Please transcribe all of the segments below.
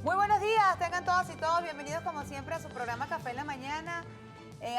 Muy buenos días, tengan todas y todos bienvenidos como siempre a su programa Café en la Mañana.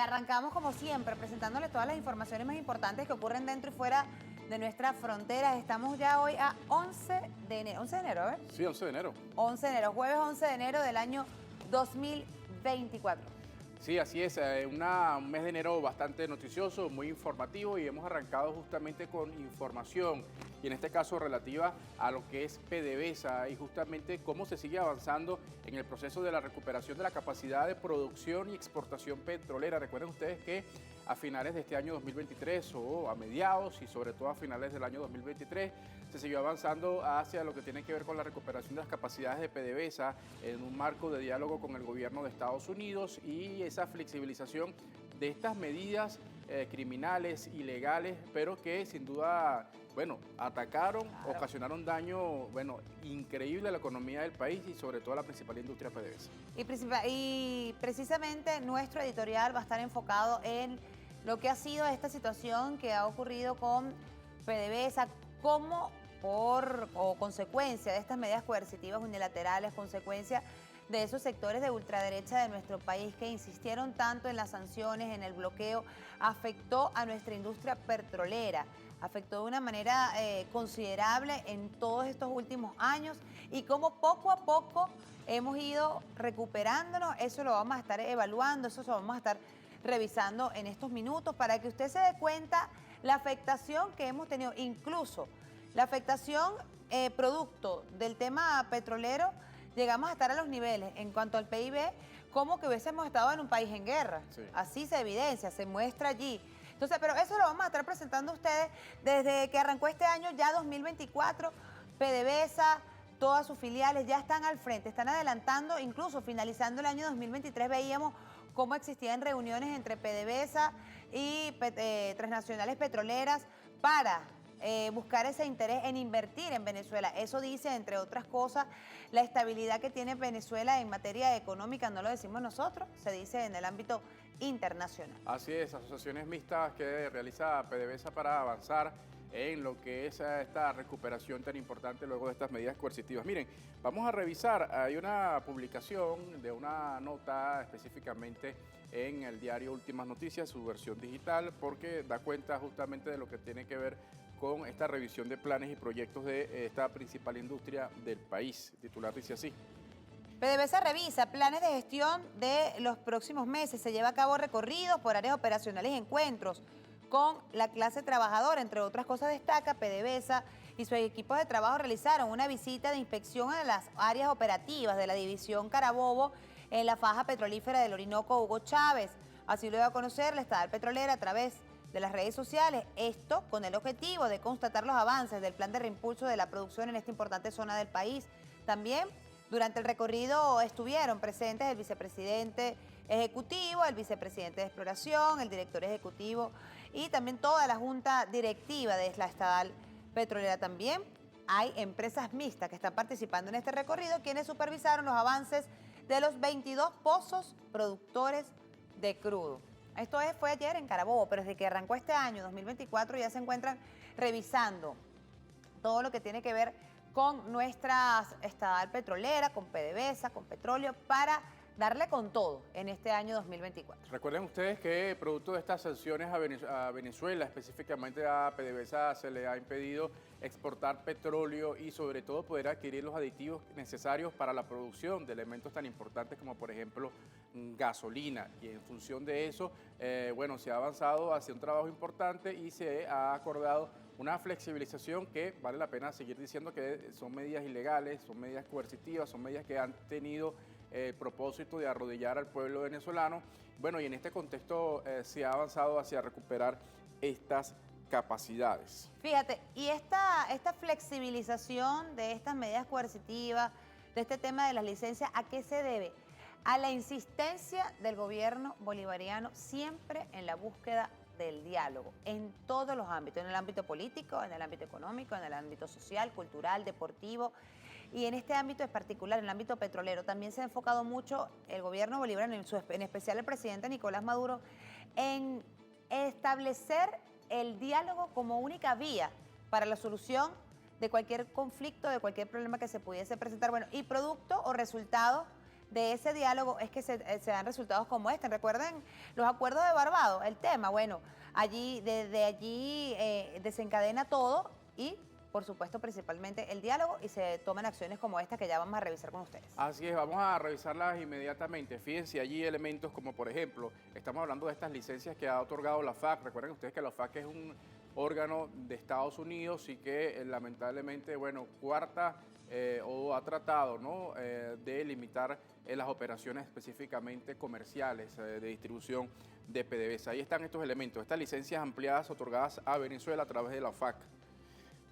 Arrancamos como siempre presentándoles todas las informaciones más importantes que ocurren dentro y fuera de nuestras fronteras. Estamos ya hoy a 11 de enero. 11 de enero, a ver. Sí, 11 de enero. 11 de enero, jueves 11 de enero del año 2024. Sí, así es, un mes de enero bastante noticioso, muy informativo y hemos arrancado justamente con información y en este caso relativa a lo que es PDVSA y justamente cómo se sigue avanzando en el proceso de la recuperación de la capacidad de producción y exportación petrolera. Recuerden ustedes que a finales de este año 2023 o a mediados y sobre todo a finales del año 2023 se siguió avanzando hacia lo que tiene que ver con la recuperación de las capacidades de PDVSA en un marco de diálogo con el gobierno de Estados Unidos y esa flexibilización de estas medidas criminales, ilegales, pero que sin duda, bueno, atacaron, ocasionaron daño, bueno, increíble a la economía del país y sobre todo a la principal industria PDVSA. Y precisamente nuestro editorial va a estar enfocado en lo que ha sido esta situación que ha ocurrido con PDVSA, como consecuencia de estas medidas coercitivas unilaterales, consecuencia de esos sectores de ultraderecha de nuestro país que insistieron tanto en las sanciones, en el bloqueo, afectó a nuestra industria petrolera, afectó de una manera considerable en todos estos últimos años y cómo poco a poco hemos ido recuperándonos. Eso lo vamos a estar evaluando, eso lo vamos a estar revisando en estos minutos para que usted se dé cuenta la afectación que hemos tenido, incluso la afectación producto del tema petrolero. Llegamos a estar a los niveles en cuanto al PIB como que hubiésemos estado en un país en guerra. Sí. Así se evidencia, se muestra allí. Entonces, pero eso lo vamos a estar presentando a ustedes desde que arrancó este año, ya 2024. PDVSA, todas sus filiales ya están al frente, están adelantando, incluso finalizando el año 2023 veíamos cómo existían reuniones entre PDVSA y transnacionales petroleras para buscar ese interés en invertir en Venezuela. Eso dice, entre otras cosas, la estabilidad que tiene Venezuela en materia económica, no lo decimos nosotros, se dice en el ámbito internacional. Así es, asociaciones mixtas que realiza PDVSA para avanzar en lo que es esta recuperación tan importante luego de estas medidas coercitivas. Miren, vamos a revisar, hay una publicación de una nota específicamente en el diario Últimas Noticias, su versión digital, porque da cuenta justamente de lo que tiene que ver con esta revisión de planes y proyectos de esta principal industria del país. El titular dice así. PDVSA revisa planes de gestión de los próximos meses. Se lleva a cabo recorridos por áreas operacionales y encuentros con la clase trabajadora. Entre otras cosas destaca, PDVSA y sus equipos de trabajo realizaron una visita de inspección a las áreas operativas de la división Carabobo en la faja petrolífera del Orinoco Hugo Chávez. Así lo dio a conocer la estatal petrolera a través de las redes sociales, esto con el objetivo de constatar los avances del plan de reimpulso de la producción en esta importante zona del país. También durante el recorrido estuvieron presentes el vicepresidente ejecutivo, el vicepresidente de exploración, el director ejecutivo y también toda la junta directiva de la estatal petrolera. También hay empresas mixtas que están participando en este recorrido, quienes supervisaron los avances de los 22 pozos productores de crudo. Esto fue ayer en Carabobo, pero desde que arrancó este año, 2024, ya se encuentran revisando todo lo que tiene que ver con nuestra estatal petrolera, con PDVSA, con petróleo, para darle con todo en este año 2024. Recuerden ustedes que producto de estas sanciones a Venezuela, específicamente a PDVSA, se le ha impedido exportar petróleo y sobre todo poder adquirir los aditivos necesarios para la producción de elementos tan importantes como por ejemplo gasolina. Y en función de eso, bueno, se ha avanzado hacia un trabajo importante y se ha acordado una flexibilización que vale la pena seguir diciendo que son medidas ilegales, son medidas coercitivas, son medidas que han tenido el propósito de arrodillar al pueblo venezolano. Bueno, y en este contexto se ha avanzado hacia recuperar estas capacidades. Fíjate, y esta flexibilización de estas medidas coercitivas, de este tema de las licencias, ¿a qué se debe? A la insistencia del gobierno bolivariano siempre en la búsqueda del diálogo, en todos los ámbitos, en el ámbito político, en el ámbito económico, en el ámbito social, cultural, deportivo, y en este ámbito en particular, en el ámbito petrolero, también se ha enfocado mucho el gobierno bolivariano, en especial el presidente Nicolás Maduro, en establecer el diálogo como única vía para la solución de cualquier conflicto, de cualquier problema que se pudiese presentar. Bueno, y producto o resultado de ese diálogo es que se dan resultados como este. Recuerden los acuerdos de Barbados, el tema, bueno, desde allí desencadena todo y, por supuesto, principalmente el diálogo y se toman acciones como esta que ya vamos a revisar con ustedes. Así es, vamos a revisarlas inmediatamente. Fíjense, allí elementos como, por ejemplo, estamos hablando de estas licencias que ha otorgado la FAC. Recuerden ustedes que la FAC es un órgano de Estados Unidos y que lamentablemente, bueno, o ha tratado, ¿no?, de limitar las operaciones específicamente comerciales de distribución de PDVSA. Ahí están estos elementos, estas licencias ampliadas otorgadas a Venezuela a través de la FAC.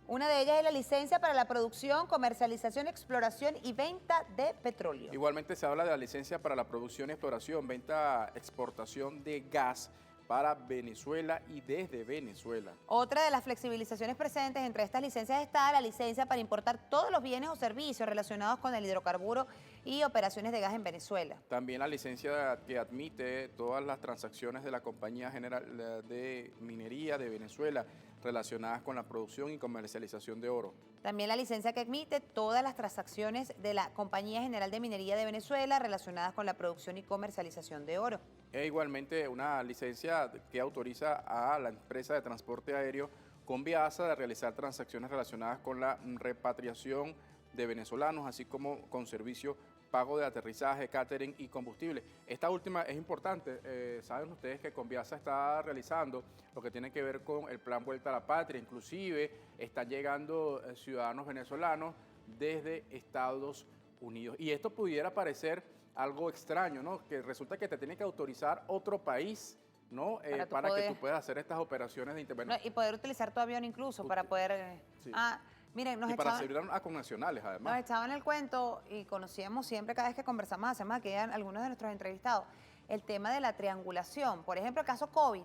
Una de ellas es la licencia para la producción, comercialización, exploración y venta de petróleo. Igualmente se habla de la licencia para la producción, exploración, venta, exportación de gas para Venezuela y desde Venezuela. Otra de las flexibilizaciones presentes entre estas licencias está la licencia para importar todos los bienes o servicios relacionados con el hidrocarburo y operaciones de gas en Venezuela. También la licencia que admite todas las transacciones de la Compañía General de Minería de Venezuela relacionadas con la producción y comercialización de oro. También la licencia que admite todas las transacciones de la Compañía General de Minería de Venezuela relacionadas con la producción y comercialización de oro. E igualmente una licencia que autoriza a la empresa de transporte aéreo Conviasa de realizar transacciones relacionadas con la repatriación de venezolanos, así como con servicio pago de aterrizaje, catering y combustible. Esta última es importante. Saben ustedes que Conviasa está realizando lo que tiene que ver con el plan Vuelta a la Patria. Inclusive están llegando ciudadanos venezolanos desde Estados Unidos. Y esto pudiera parecer algo extraño, ¿no? Que resulta que te tiene que autorizar otro país, ¿no? Para que tú puedas hacer estas operaciones de intervención. No, y poder utilizar tu avión incluso para poder... Sí. Miren, y para servir a connacionales, además. Nos echaban el cuento y conocíamos siempre, cada vez que conversamos, hacemos aquí algunos de nuestros entrevistados, el tema de la triangulación. Por ejemplo, el caso COVID.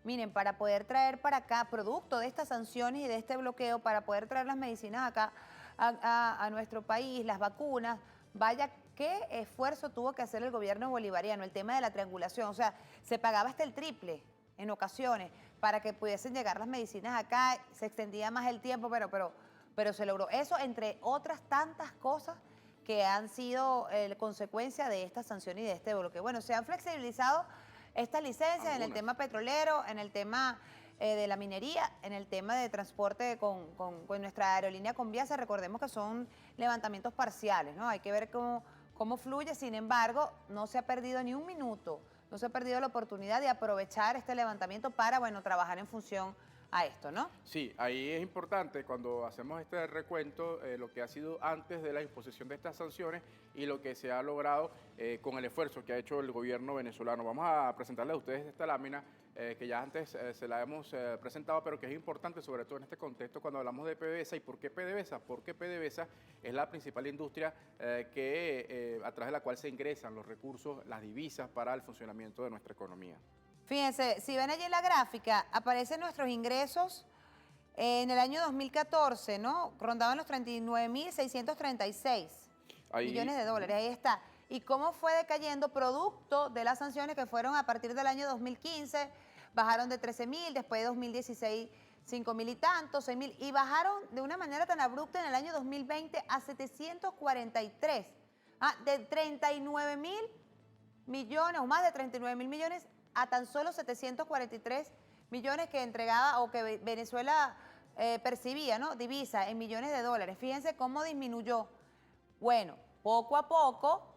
Miren, para poder traer para acá, producto de estas sanciones y de este bloqueo, para poder traer las medicinas acá a nuestro país, las vacunas, vaya qué esfuerzo tuvo que hacer el gobierno bolivariano, el tema de la triangulación. O sea, se pagaba hasta el triple en ocasiones para que pudiesen llegar las medicinas acá, se extendía más el tiempo, pero se logró. Eso, entre otras tantas cosas que han sido consecuencia de esta sanción y de este bloqueo. Bueno, se han flexibilizado estas licencias en el tema petrolero, en el tema de la minería, en el tema de transporte con nuestra aerolínea Conviasa. Recordemos que son levantamientos parciales, ¿no? Hay que ver cómo fluye. Sin embargo, no se ha perdido ni un minuto, no se ha perdido la oportunidad de aprovechar este levantamiento para, bueno, trabajar en función a esto, ¿no? Sí, ahí es importante cuando hacemos este recuento lo que ha sido antes de la imposición de estas sanciones y lo que se ha logrado con el esfuerzo que ha hecho el gobierno venezolano. Vamos a presentarles a ustedes esta lámina que ya antes se la hemos presentado, pero que es importante sobre todo en este contexto cuando hablamos de PDVSA. ¿Y por qué PDVSA? Porque PDVSA es la principal industria a través de la cual se ingresan los recursos, las divisas para el funcionamiento de nuestra economía. Fíjense, si ven allí en la gráfica, aparecen nuestros ingresos en el año 2014, ¿no? Rondaban los 39.636 millones de dólares, ahí está. Y cómo fue decayendo producto de las sanciones que fueron a partir del año 2015, bajaron de 13.000, después de 2016, 5.000 y tantos, 6.000, y bajaron de una manera tan abrupta en el año 2020 a 743, de 39.000 millones o más de 39.000 millones a tan solo 743 millones que entregaba o que Venezuela percibía, ¿no? Divisa en millones de dólares. Fíjense cómo disminuyó. Bueno, poco a poco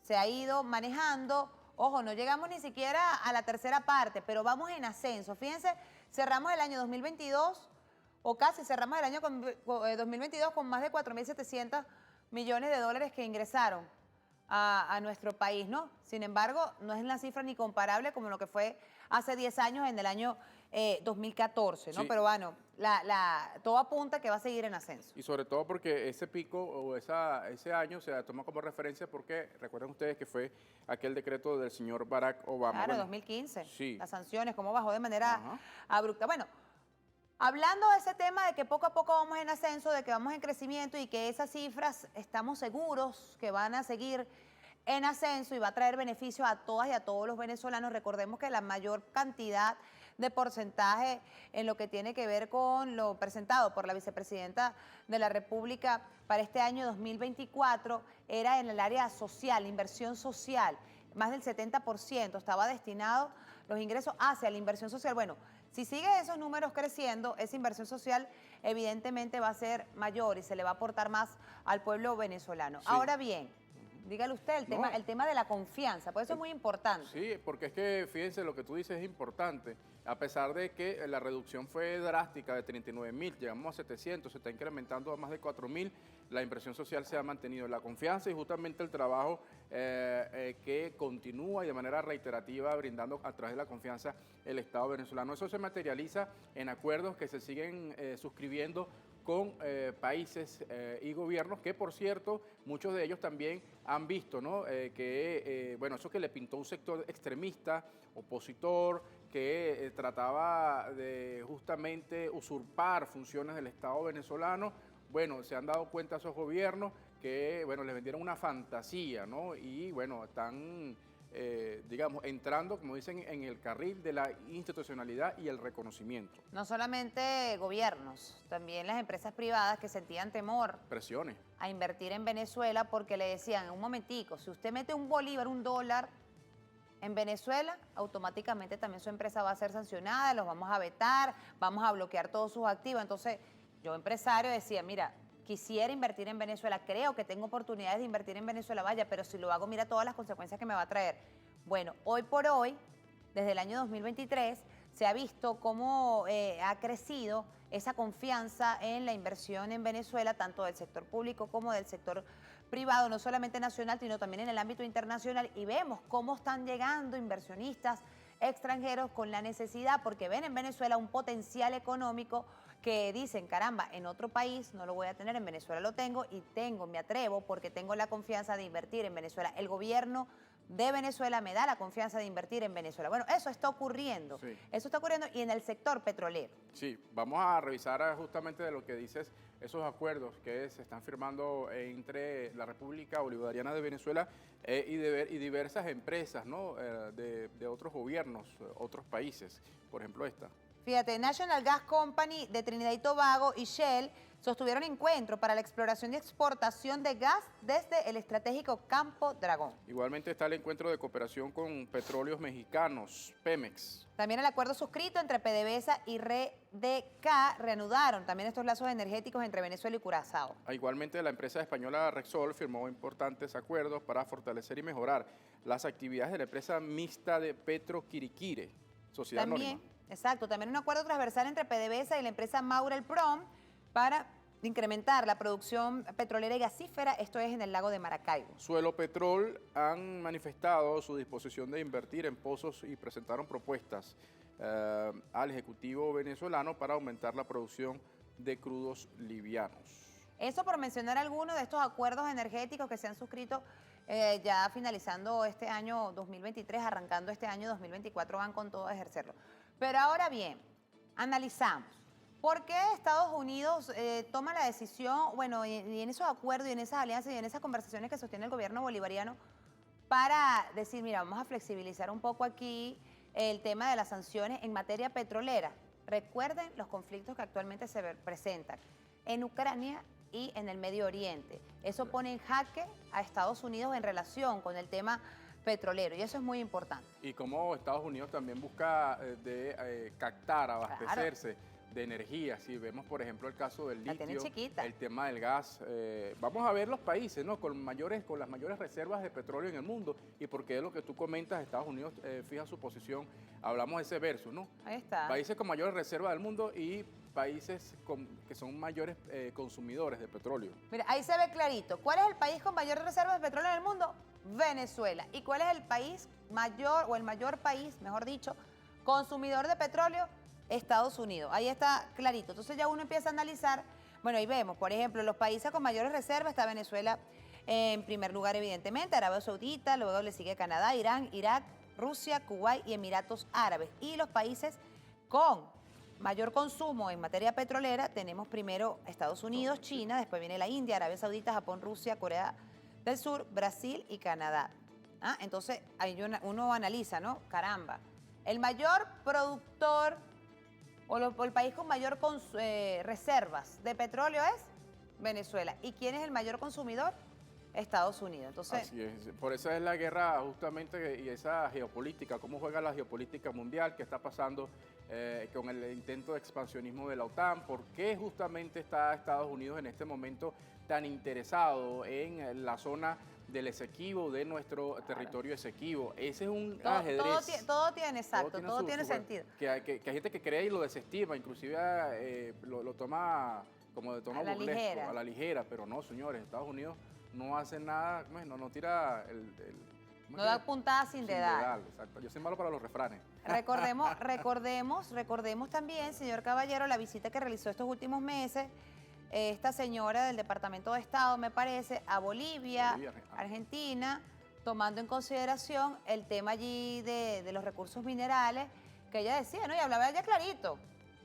se ha ido manejando. Ojo, no llegamos ni siquiera a la tercera parte, pero vamos en ascenso. Fíjense, cerramos el año 2022, o casi cerramos el año 2022 con más de 4.700 millones de dólares que ingresaron a nuestro país, ¿no? Sin embargo, no es la cifra ni comparable como lo que fue hace 10 años en el año 2014, ¿no? Sí. Pero bueno, todo apunta que va a seguir en ascenso. Y sobre todo porque ese pico o ese año se toma como referencia porque recuerden ustedes que fue aquel decreto del señor Barack Obama. Claro, bueno, 2015. Sí. Las sanciones, cómo bajó de manera abrupta. Bueno, hablando de ese tema de que poco a poco vamos en ascenso, de que vamos en crecimiento y que esas cifras estamos seguros que van a seguir en ascenso y va a traer beneficios a todas y a todos los venezolanos. Recordemos que la mayor cantidad de porcentaje en lo que tiene que ver con lo presentado por la vicepresidenta de la República para este año 2024, era en el área social, inversión social. Más del 70% estaba destinado los ingresos hacia la inversión social. Bueno, si sigue esos números creciendo, esa inversión social evidentemente va a ser mayor y se le va a aportar más al pueblo venezolano. Sí. Ahora bien, dígale usted No. el tema de la confianza, por eso es muy importante. Sí, porque es que fíjense, lo que tú dices es importante. A pesar de que la reducción fue drástica de 39.000, llegamos a 700, se está incrementando a más de 4.000, la inversión social se ha mantenido. La confianza y justamente el trabajo que continúa y de manera reiterativa brindando a través de la confianza el Estado venezolano. Eso se materializa en acuerdos que se siguen suscribiendo con países y gobiernos que, por cierto, muchos de ellos también han visto, ¿no? Bueno, eso que le pintó un sector extremista, opositor, que trataba de justamente usurpar funciones del Estado venezolano. Bueno, se han dado cuenta esos gobiernos que, bueno, les vendieron una fantasía, ¿no? Y, bueno, están digamos, entrando, como dicen, en el carril de la institucionalidad y el reconocimiento. No solamente gobiernos, también las empresas privadas que sentían temor Presiones. a invertir en Venezuela porque le decían, un momentico, si usted mete un bolívar, un dólar en Venezuela, automáticamente también su empresa va a ser sancionada, los vamos a vetar, vamos a bloquear todos sus activos. Entonces, yo empresario decía, mira, quisiera invertir en Venezuela, creo que tengo oportunidades de invertir en Venezuela, vaya, pero si lo hago, mira todas las consecuencias que me va a traer. Bueno, hoy por hoy, desde el año 2023, se ha visto cómo ha crecido esa confianza en la inversión en Venezuela, tanto del sector público como del sector privado, no solamente nacional, sino también en el ámbito internacional, y vemos cómo están llegando inversionistas extranjeros con la necesidad, porque ven en Venezuela un potencial económico que dicen, caramba, en otro país no lo voy a tener, en Venezuela lo tengo y me atrevo porque tengo la confianza de invertir en Venezuela. El gobierno de Venezuela me da la confianza de invertir en Venezuela. Bueno, eso está ocurriendo. Sí. Eso está ocurriendo y en el sector petrolero. Sí, vamos a revisar justamente de lo que dices, esos acuerdos que se están firmando entre la República Bolivariana de Venezuela y diversas empresas, ¿no? De otros gobiernos, otros países, por ejemplo esta. Fíjate, National Gas Company de Trinidad y Tobago y Shell sostuvieron encuentro para la exploración y exportación de gas desde el estratégico Campo Dragón. Igualmente está el encuentro de cooperación con petróleos mexicanos, Pemex. También el acuerdo suscrito entre PDVSA y RDK reanudaron también estos lazos energéticos entre Venezuela y Curazao. Igualmente la empresa española Repsol firmó importantes acuerdos para fortalecer y mejorar las actividades de la empresa mixta de Petroquiriquire, sociedad También, anónima. exacto, también un acuerdo transversal entre PDVSA y la empresa Maurel Prom para incrementar la producción petrolera y gasífera, esto es en el lago de Maracaibo. Suelo Petrol han manifestado su disposición de invertir en pozos y presentaron propuestas al Ejecutivo venezolano para aumentar la producción de crudos livianos. Eso por mencionar algunos de estos acuerdos energéticos que se han suscrito ya finalizando este año 2023, arrancando este año 2024, van con todo a ejercerlo. Pero ahora bien, analizamos. ¿Por qué Estados Unidos toma la decisión, bueno, y en esos acuerdos y en esas alianzas y en esas conversaciones que sostiene el gobierno bolivariano para decir, mira, vamos a flexibilizar un poco aquí el tema de las sanciones en materia petrolera? Recuerden los conflictos que actualmente se presentan en Ucrania y en el Medio Oriente. Eso pone en jaque a Estados Unidos en relación con el tema petrolero y eso es muy importante. Y como Estados Unidos también busca captar, abastecerse. Claro. De energía, si vemos por ejemplo el caso del La tienen litio, chiquita. el tema del gas, vamos a ver los países, ¿no? con las mayores reservas de petróleo en el mundo y porque es lo que tú comentas, Estados Unidos fija su posición, hablamos de ese versus, ¿no? Ahí está. Países con mayores reservas del mundo y países que son mayores consumidores de petróleo. Mira, ahí se ve clarito. ¿Cuál es el país con mayores reservas de petróleo en el mundo? Venezuela. ¿Y cuál es el país mayor, o el mayor país, mejor dicho, consumidor de petróleo? Estados Unidos. Ahí está clarito. Entonces ya uno empieza a analizar, bueno, ahí vemos, por ejemplo, los países con mayores reservas, está Venezuela en primer lugar, evidentemente, Arabia Saudita, luego le sigue Canadá, Irán, Irak, Rusia, Kuwait y Emiratos Árabes. Y los países con mayor consumo en materia petrolera, tenemos primero Estados Unidos, China, después viene la India, Arabia Saudita, Japón, Rusia, Corea del Sur, Brasil y Canadá. Entonces, ahí uno analiza, ¿no? Caramba. El mayor productor o el país con mayor reservas de petróleo es Venezuela. ¿Y quién es el mayor consumidor? Estados Unidos. Entonces, así es, por eso es la guerra justamente y esa geopolítica, cómo juega la geopolítica mundial, qué está pasando con el intento de expansionismo de la OTAN, por qué justamente está Estados Unidos en este momento tan interesado en la zona del Esequibo, de nuestro territorio Esequibo. Ese es un ajedrez. Todo tiene, exacto, todo tiene sentido. Que hay gente que cree y lo desestima, inclusive lo toma como de tono burlesco, a la ligera, pero no, señores, Estados Unidos no hace nada, no tira no da puntada sin dedal. Exacto. Yo soy malo para los refranes. Recordemos también, señor Caballero, la visita que realizó estos últimos meses esta señora del Departamento de Estado, me parece, a Bolivia, Argentina, tomando en consideración el tema allí de los recursos minerales, que ella decía, ¿no? Y hablaba ya clarito.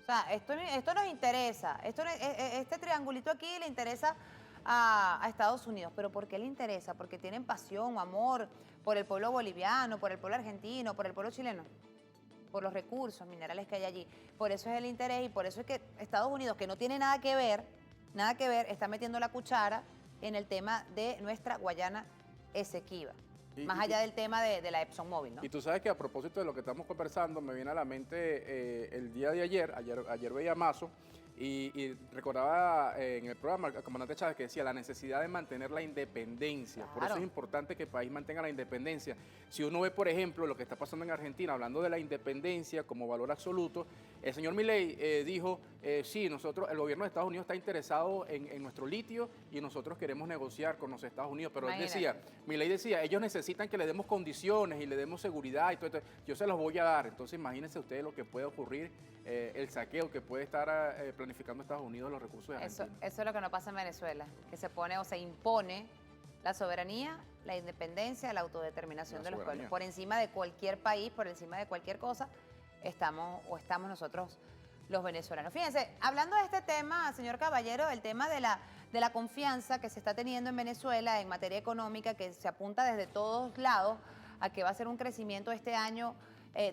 O sea, esto nos interesa, este triangulito aquí le interesa a Estados Unidos. ¿Pero por qué le interesa? Porque tienen pasión o amor por el pueblo boliviano, por el pueblo argentino, por el pueblo chileno, por los recursos minerales que hay allí. Por eso es el interés y por eso es que Estados Unidos, que no tiene nada que ver, está metiendo la cuchara en el tema de nuestra Guayana Esequiba. Más allá del tema de la ExxonMobil, ¿no? Y tú sabes que a propósito de lo que estamos conversando, me viene a la mente el día de ayer veía Mazo, y recordaba en el programa al comandante Chávez que decía la necesidad de mantener la independencia. Claro. Por eso es importante que el país mantenga la independencia. Si uno ve, por ejemplo, lo que está pasando en Argentina, hablando de la independencia como valor absoluto, el señor Milei dijo, sí, el gobierno de Estados Unidos está interesado en nuestro litio y nosotros queremos negociar con los Estados Unidos. Pero Milei decía, ellos necesitan que le demos condiciones y le demos seguridad y todo esto. Yo se los voy a dar. Entonces imagínense ustedes lo que puede ocurrir, el saqueo que puede estar planificando Estados Unidos los recursos de Argentina. Eso es lo que no pasa en Venezuela, que se pone o se impone la soberanía, la independencia, la autodeterminación de los pueblos. Por encima de cualquier país, por encima de cualquier cosa, estamos nosotros los venezolanos. Fíjense, hablando de este tema, señor Caballero, el tema de la confianza que se está teniendo en Venezuela en materia económica, que se apunta desde todos lados a que va a ser un crecimiento este año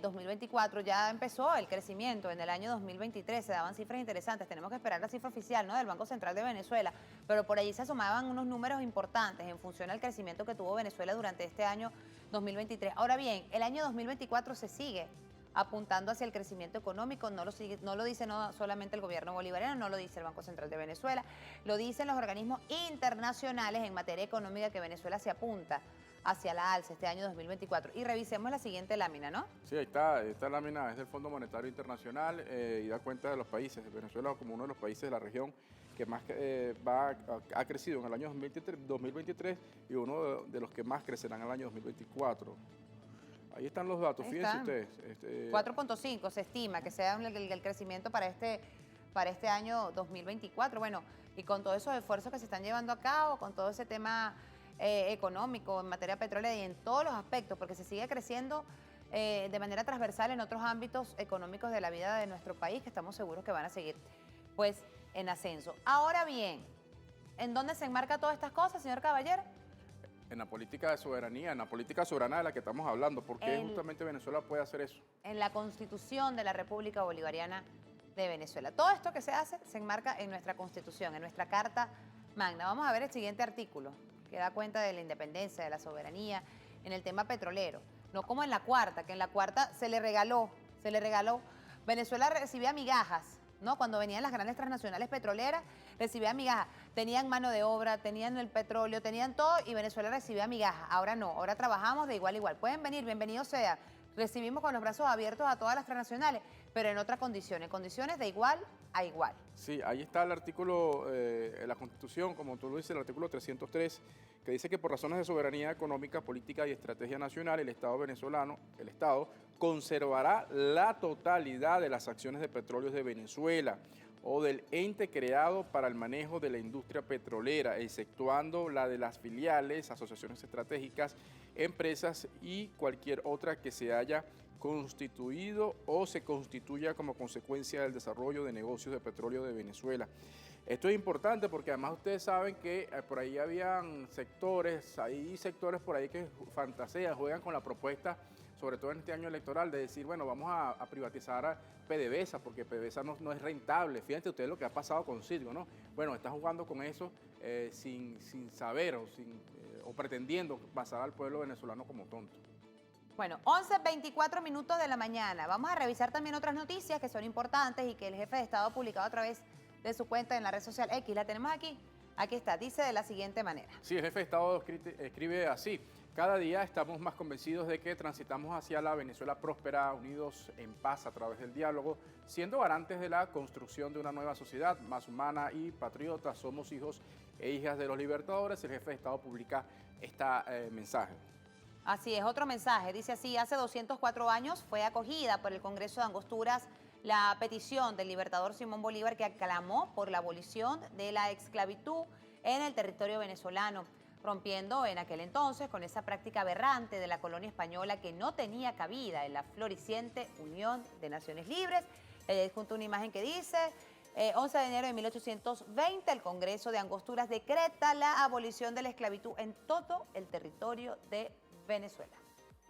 2024, ya empezó el crecimiento. En el año 2023 se daban cifras interesantes. Tenemos que esperar la cifra oficial, ¿no?, del Banco Central de Venezuela, pero por allí se asomaban unos números importantes en función al crecimiento que tuvo Venezuela durante este año 2023. Ahora bien, el año 2024 se sigue apuntando hacia el crecimiento económico, no lo dice solamente el gobierno bolivariano, no lo dice el Banco Central de Venezuela, lo dicen los organismos internacionales en materia económica, que Venezuela se apunta hacia la alza este año 2024. Y revisemos la siguiente lámina, ¿no? Sí, ahí está, esta lámina es del Fondo Monetario Internacional y da cuenta de los países. Venezuela como uno de los países de la región que más ha crecido en el año 2023 y uno de los que más crecerán en el año 2024. Ahí están los datos, fíjense ustedes. 4.5 se estima que sea el crecimiento para este año 2024. Bueno, y con todos esos esfuerzos que se están llevando a cabo, con todo ese tema económico, en materia petrolera y en todos los aspectos, porque se sigue creciendo de manera transversal en otros ámbitos económicos de la vida de nuestro país, que estamos seguros que van a seguir pues en ascenso. Ahora bien, ¿en dónde se enmarca todas estas cosas, señor Caballero? En la política de soberanía, en la política soberana de la que estamos hablando, porque justamente Venezuela puede hacer eso. En la Constitución de la República Bolivariana de Venezuela. Todo esto que se hace se enmarca en nuestra Constitución, en nuestra Carta Magna. Vamos a ver el siguiente artículo, que da cuenta de la independencia, de la soberanía, en el tema petrolero. No como en la cuarta, que en la cuarta se le regaló. Venezuela recibía migajas, ¿no? Cuando venían las grandes transnacionales petroleras, recibía migajas. Tenían mano de obra, tenían el petróleo, tenían todo y Venezuela recibía migajas. Ahora no, ahora trabajamos de igual a igual. Pueden venir, bienvenidos sea. Recibimos con los brazos abiertos a todas las transnacionales, pero en otras condiciones de igual a igual. Sí, ahí está el artículo de la Constitución, como tú lo dices, el artículo 303, que dice que por razones de soberanía económica, política y estrategia nacional, el Estado venezolano, conservará la totalidad de las acciones de petróleos de Venezuela o del ente creado para el manejo de la industria petrolera, exceptuando la de las filiales, asociaciones estratégicas, empresas y cualquier otra que se haya constituido o se constituya como consecuencia del desarrollo de negocios de petróleo de Venezuela. Esto es importante porque además ustedes saben que por ahí hay sectores por ahí que fantasean, juegan con la propuesta sobre todo en este año electoral, de decir, bueno, vamos a privatizar a PDVSA, porque PDVSA no es rentable. Fíjense ustedes lo que ha pasado con Citgo, ¿no? Bueno, están jugando con eso sin saber o pretendiendo pasar al pueblo venezolano como tonto. Bueno, 11:24 minutos de la mañana. Vamos a revisar también otras noticias que son importantes y que el jefe de Estado ha publicado a través de su cuenta en la red social X. ¿La tenemos aquí? Aquí está, dice de la siguiente manera. Sí, el jefe de Estado escribe así: cada día estamos más convencidos de que transitamos hacia la Venezuela próspera, unidos en paz a través del diálogo, siendo garantes de la construcción de una nueva sociedad más humana y patriota. Somos hijos e hijas de los libertadores. El jefe de Estado publica este mensaje. Así es, otro mensaje. Dice así: hace 204 años fue acogida por el Congreso de Angosturas la petición del libertador Simón Bolívar, que aclamó por la abolición de la esclavitud en el territorio venezolano, rompiendo en aquel entonces con esa práctica aberrante de la colonia española que no tenía cabida en la floreciente Unión de Naciones Libres. Junto a una imagen que dice: 11 de enero de 1820, el Congreso de Angosturas decreta la abolición de la esclavitud en todo el territorio de Venezuela.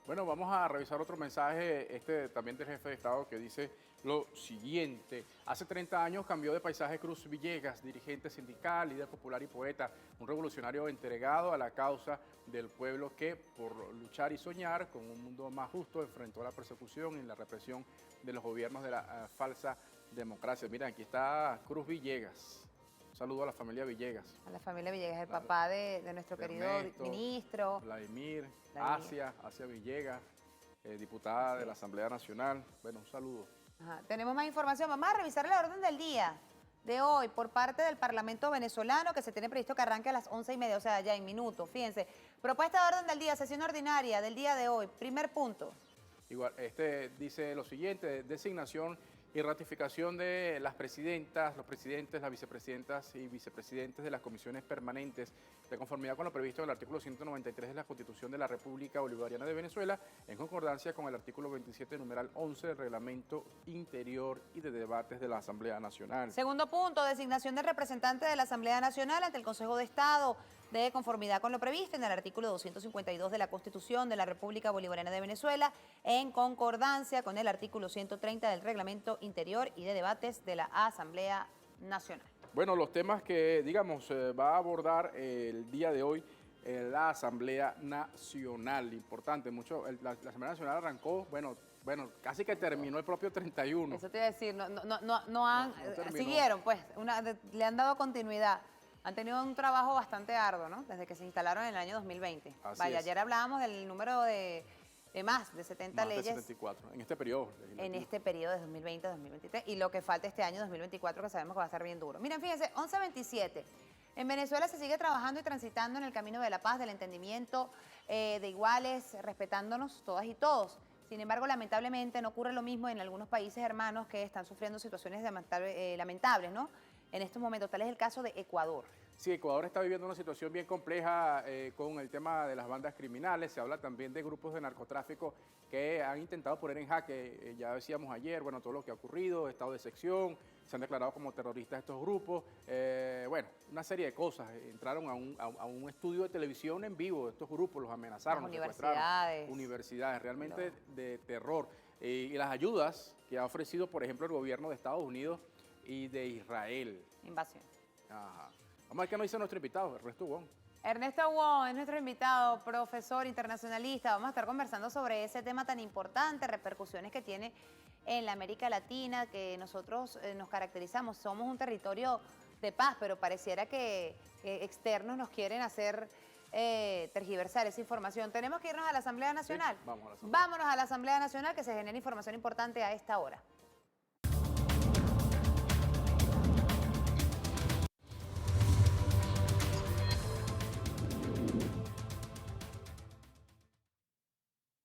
Bueno, vamos a revisar otro mensaje, también del jefe de Estado, que dice lo siguiente: hace 30 años cambió de paisaje Cruz Villegas, dirigente sindical, líder popular y poeta, un revolucionario entregado a la causa del pueblo que, por luchar y soñar con un mundo más justo, enfrentó la persecución y la represión de los gobiernos de la falsa democracia. Miren, aquí está Cruz Villegas. Un saludo a la familia Villegas. A la familia Villegas, el papá de nuestro querido Ernesto, ministro. Vladimir, Asia Villegas, diputada de la Asamblea Nacional. Bueno, un saludo. Ajá. Tenemos más información. Vamos a revisar la orden del día de hoy por parte del Parlamento venezolano, que se tiene previsto que arranque a las 11:30, o sea, ya en minutos. Fíjense, propuesta de orden del día, sesión ordinaria del día de hoy. Primer punto. Igual, dice lo siguiente: designación y ratificación de las presidentas, los presidentes, las vicepresidentas y vicepresidentes de las comisiones permanentes, de conformidad con lo previsto en el artículo 193 de la Constitución de la República Bolivariana de Venezuela, en concordancia con el artículo 27, numeral 11 del Reglamento Interior y de Debates de la Asamblea Nacional. Segundo punto, designación del representante de la Asamblea Nacional ante el Consejo de Estado, de conformidad con lo previsto en el artículo 252 de la Constitución de la República Bolivariana de Venezuela, en concordancia con el artículo 130 del Reglamento Interior y de Debates de la Asamblea Nacional. Bueno, los temas que, digamos, va a abordar el día de hoy la Asamblea Nacional, importante, la Asamblea Nacional arrancó, bueno, casi que terminó el propio 31. Eso te iba a decir, siguieron, pues, le han dado continuidad. Han tenido un trabajo bastante arduo, ¿no? Desde que se instalaron en el año 2020. Ayer hablábamos del número de más de 70 leyes. De 74, en este periodo. En este periodo de 2020 a 2023. Y lo que falta este año 2024, que sabemos que va a estar bien duro. Miren, fíjense, 11:27. En Venezuela se sigue trabajando y transitando en el camino de la paz, del entendimiento, de iguales, respetándonos todas y todos. Sin embargo, lamentablemente no ocurre lo mismo en algunos países hermanos que están sufriendo situaciones lamentables, ¿no? En estos momentos, tal es el caso de Ecuador. Sí, Ecuador está viviendo una situación bien compleja con el tema de las bandas criminales. Se habla también de grupos de narcotráfico que han intentado poner en jaque, ya decíamos ayer, bueno, todo lo que ha ocurrido, estado de excepción, se han declarado como terroristas estos grupos. Bueno, una serie de cosas. Entraron a un estudio de televisión en vivo, estos grupos los amenazaron, los secuestraron. Universidades, realmente de terror. Y las ayudas que ha ofrecido, por ejemplo, el gobierno de Estados Unidos y de Israel. Invasión. Ajá. Vamos a ver qué nos dice nuestro invitado, Ernesto Wong. Ernesto Wong es nuestro invitado, profesor internacionalista. Vamos a estar conversando sobre ese tema tan importante, repercusiones que tiene en la América Latina, que nosotros nos caracterizamos. Somos un territorio de paz, pero pareciera que externos nos quieren hacer tergiversar esa información. Tenemos que irnos a la Asamblea Nacional. Sí, vamos a la Asamblea. Vámonos a la Asamblea Nacional, que se genera información importante a esta hora.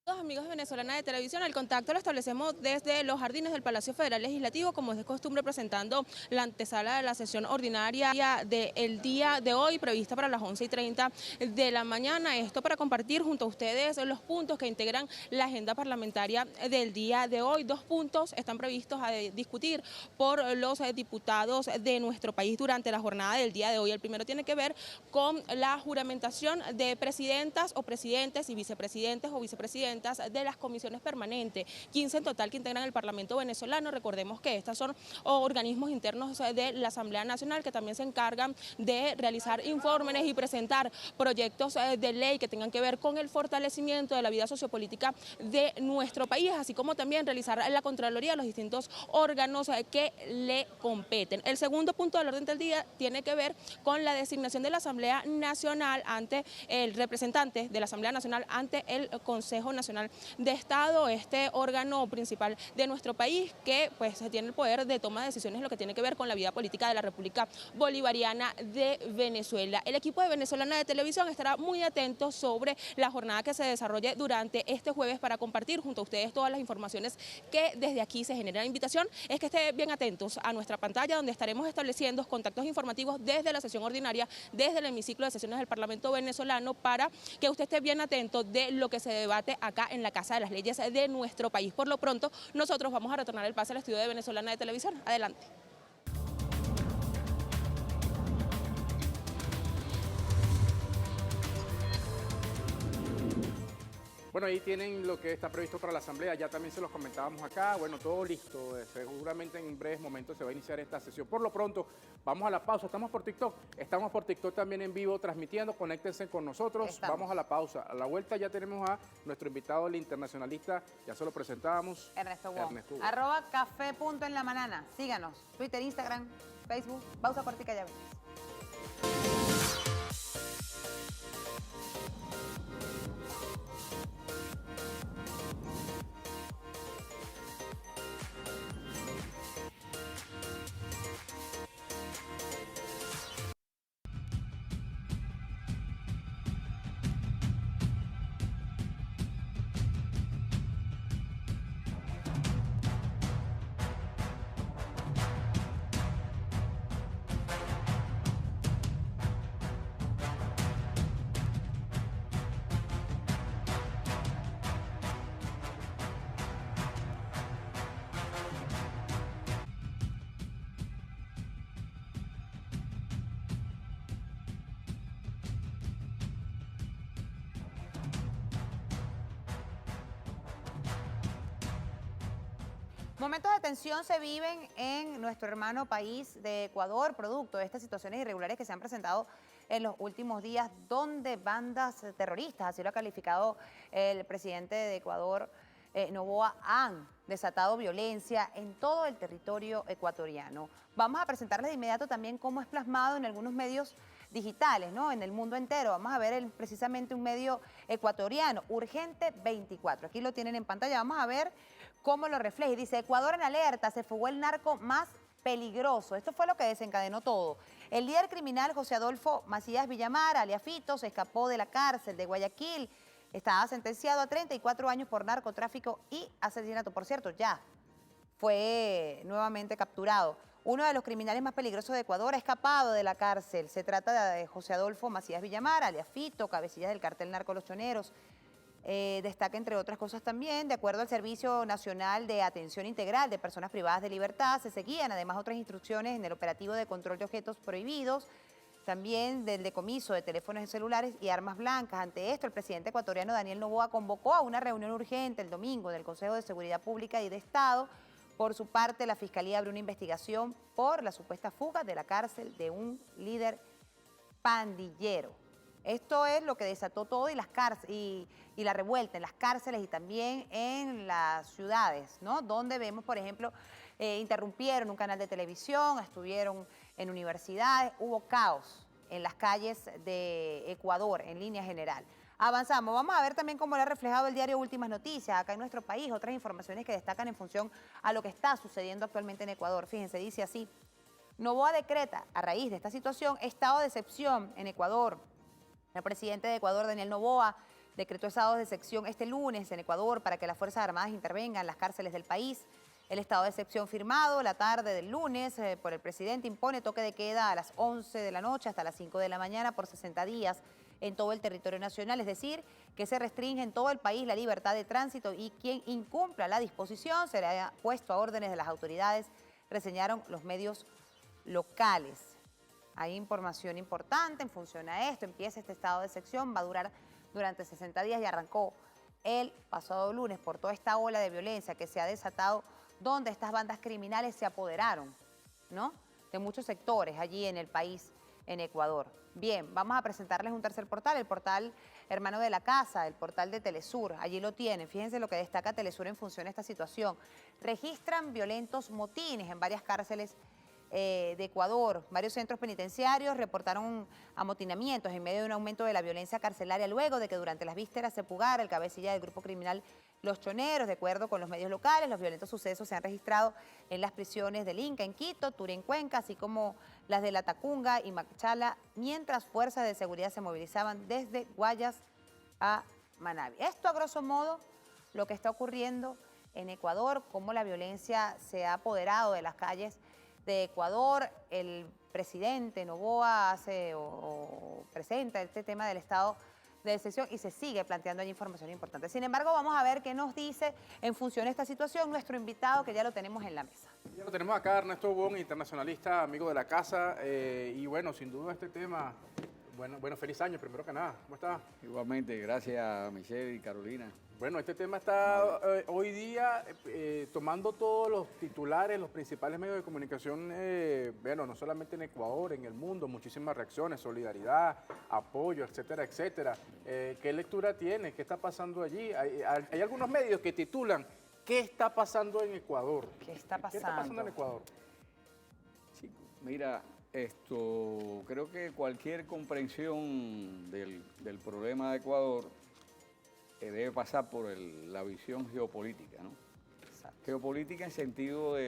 Amigos de Venezolana de Televisión, el contacto lo establecemos desde los jardines del Palacio Federal Legislativo, como es de costumbre, presentando la antesala de la sesión ordinaria del día de hoy, prevista para las 11:30 de la mañana. Esto para compartir junto a ustedes los puntos que integran la agenda parlamentaria del día de hoy. 2 puntos están previstos a discutir por los diputados de nuestro país durante la jornada del día de hoy. El primero tiene que ver con la juramentación de presidentas o presidentes y vicepresidentes o vicepresidentas de las las comisiones permanentes, 15 en total que integran el Parlamento venezolano. Recordemos que estas son organismos internos de la Asamblea Nacional que también se encargan de realizar informes y presentar proyectos de ley que tengan que ver con el fortalecimiento de la vida sociopolítica de nuestro país, así como también realizar la Contraloría de los distintos órganos que le competen. El segundo punto del orden del día tiene que ver con la designación de la Asamblea Nacional ante el representante de la Asamblea Nacional ante el Consejo Nacional de Estado, este órgano principal de nuestro país que pues tiene el poder de toma de decisiones en lo que tiene que ver con la vida política de la República Bolivariana de Venezuela. El equipo de Venezolana de Televisión estará muy atento sobre la jornada que se desarrolle durante este jueves para compartir junto a ustedes todas las informaciones que desde aquí se generan. La invitación es que estén bien atentos a nuestra pantalla, donde estaremos estableciendo contactos informativos desde la sesión ordinaria, desde el hemiciclo de sesiones del Parlamento venezolano, para que usted esté bien atento de lo que se debate acá en la Casa de las Leyes de nuestro país. Por lo pronto, nosotros vamos a retornar el pase al estudio de Venezolana de Televisión. Adelante. Bueno, ahí tienen lo que está previsto para la Asamblea, ya también se los comentábamos acá, bueno, todo listo, seguramente en breves momentos se va a iniciar esta sesión. Por lo pronto, vamos a la pausa, estamos por TikTok también en vivo transmitiendo, conéctense con nosotros, vamos a la pausa. A la vuelta ya tenemos a nuestro invitado, el internacionalista, ya se lo presentábamos. Ernesto Wong. @café.enlamanana, síganos, Twitter, Instagram, Facebook, pausa cortica, ya venimos. Momentos de tensión se viven en nuestro hermano país de Ecuador, producto de estas situaciones irregulares que se han presentado en los últimos días, donde bandas terroristas, así lo ha calificado el presidente de Ecuador, Noboa, han desatado violencia en todo el territorio ecuatoriano. Vamos a presentarles de inmediato también cómo es plasmado en algunos medios digitales, ¿no? En el mundo entero. Vamos a ver precisamente un medio ecuatoriano, Urgente 24. Aquí lo tienen en pantalla. Vamos a ver cómo lo refleja. Y dice: Ecuador en alerta, se fugó el narco más peligroso. Esto fue lo que desencadenó todo. El líder criminal José Adolfo Macías Villamar, alias Fito, se escapó de la cárcel de Guayaquil. Estaba sentenciado a 34 años por narcotráfico y asesinato. Por cierto, ya fue nuevamente capturado. Uno de los criminales más peligrosos de Ecuador ha escapado de la cárcel. Se trata de José Adolfo Macías Villamar, alias Fito, cabecilla del cartel narco Los Choneros. Destaca, entre otras cosas también, de acuerdo al Servicio Nacional de Atención Integral de Personas Privadas de Libertad, se seguían además otras instrucciones en el operativo de control de objetos prohibidos, también del decomiso de teléfonos celulares y armas blancas. Ante esto, el presidente ecuatoriano Daniel Noboa convocó a una reunión urgente el domingo del Consejo de Seguridad Pública y de Estado. Por su parte, la Fiscalía abrió una investigación por la supuesta fuga de la cárcel de un líder pandillero. Esto es lo que desató todo y la revuelta en las cárceles y también en las ciudades, ¿no? Donde vemos, por ejemplo, interrumpieron un canal de televisión, estuvieron en universidades, hubo caos en las calles de Ecuador en línea general. Avanzamos, vamos a ver también cómo lo ha reflejado el diario Últimas Noticias acá en nuestro país, otras informaciones que destacan en función a lo que está sucediendo actualmente en Ecuador. Fíjense, dice así: Noboa decreta, a raíz de esta situación, estado de excepción en Ecuador. El presidente de Ecuador, Daniel Noboa, decretó estado de excepción este lunes en Ecuador para que las Fuerzas Armadas intervengan en las cárceles del país. El estado de excepción firmado la tarde del lunes por el presidente impone toque de queda a las 11 de la noche hasta las 5 de la mañana por 60 días en todo el territorio nacional, es decir, que se restringe en todo el país la libertad de tránsito y quien incumpla la disposición será puesto a órdenes de las autoridades, reseñaron los medios locales. Hay información importante en función a esto. Empieza este estado de excepción, va a durar durante 60 días y arrancó el pasado lunes por toda esta ola de violencia que se ha desatado, donde estas bandas criminales se apoderaron, ¿no?, de muchos sectores allí en el país, en Ecuador. Bien, vamos a presentarles un tercer portal, el portal hermano de la casa, el portal de Telesur. Allí lo tienen. Fíjense lo que destaca Telesur en función de esta situación. Registran violentos motines en varias cárceles de Ecuador. Varios centros penitenciarios reportaron amotinamientos en medio de un aumento de la violencia carcelaria luego de que durante las vísperas se pugara el cabecilla del grupo criminal Los Choneros. De acuerdo con los medios locales, los violentos sucesos se han registrado en las prisiones del Inca en Quito, Turé en Cuenca, así como las de La Tacunga y Machala, mientras fuerzas de seguridad se movilizaban desde Guayas a Manabí. Esto, a grosso modo, lo que está ocurriendo en Ecuador, cómo la violencia se ha apoderado de las calles de Ecuador. El presidente Noboa hace o presenta este tema del estado de excepción y se sigue planteando allí información importante. Sin embargo, vamos a ver qué nos dice en función de esta situación nuestro invitado, que ya lo tenemos en la mesa. Ya lo tenemos acá, Ernesto Bon, internacionalista, amigo de la casa, y bueno, sin duda este tema, bueno, feliz año, primero que nada. ¿Cómo está? Igualmente, gracias Michelle y Carolina. Bueno, este tema está hoy día tomando todos los titulares, los principales medios de comunicación, bueno, no solamente en Ecuador, en el mundo, muchísimas reacciones, solidaridad, apoyo, etcétera, etcétera. ¿Qué lectura tiene? ¿Qué está pasando allí? Hay algunos medios que titulan ¿qué está pasando en Ecuador? ¿Qué está pasando? ¿Qué está pasando en Ecuador? Chico, mira, creo que cualquier comprensión del problema de Ecuador debe pasar por la visión geopolítica, ¿no? Exacto. Geopolítica en sentido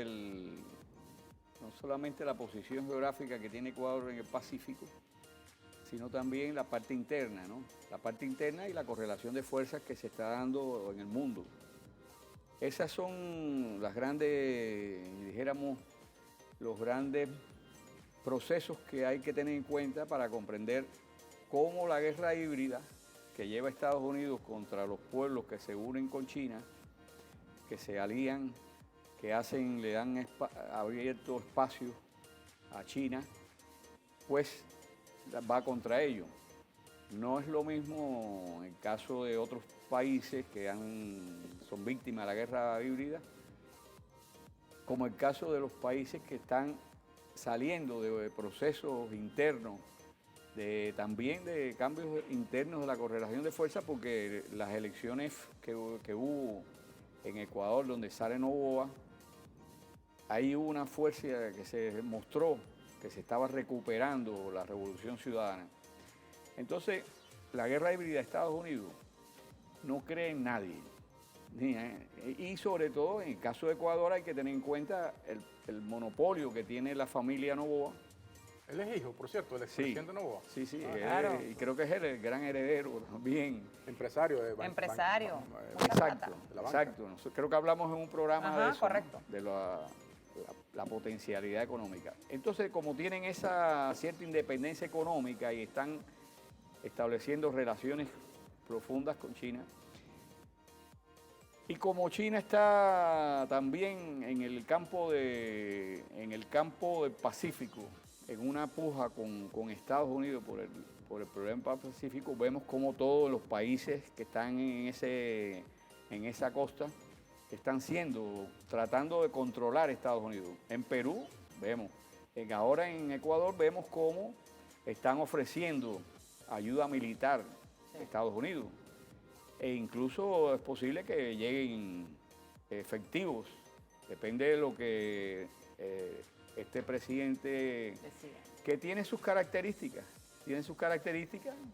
no solamente la posición geográfica que tiene Ecuador en el Pacífico, sino también la parte interna, ¿no? La parte interna y la correlación de fuerzas que se está dando en el mundo. Esas son las grandes, dijéramos, los grandes procesos que hay que tener en cuenta para comprender cómo la guerra híbrida que lleva Estados Unidos contra los pueblos que se unen con China, que se alían, que le dan abierto espacio a China, pues va contra ellos. No es lo mismo en el caso de otros países que son víctimas de la guerra híbrida, como el caso de los países que están saliendo de procesos internos, también de cambios internos de la correlación de fuerza, porque las elecciones que hubo en Ecuador, donde sale Noboa, ahí hubo una fuerza que se mostró que se estaba recuperando la revolución ciudadana. Entonces, la guerra híbrida de Estados Unidos no cree en nadie. Y sobre todo, en el caso de Ecuador, hay que tener en cuenta el monopolio que tiene la familia Noboa. Él es hijo, por cierto, del expresidente Noboa. Sí, claro. Y creo que es él el gran heredero también. Empresario de Empresario. Exacto. Creo que hablamos en un programa de eso, correcto. ¿no? De la potencialidad económica. Entonces, como tienen esa cierta independencia económica y están estableciendo relaciones profundas con China, y como China está también en el campo del Pacífico, en una puja con Estados Unidos por el problema pacífico, vemos como todos los países que están en esa costa están tratando de controlar Estados Unidos. En Perú vemos, ahora en Ecuador vemos cómo están ofreciendo ayuda militar a Estados Unidos. E incluso es posible que lleguen efectivos, depende de lo que este presidente, que tiene sus características,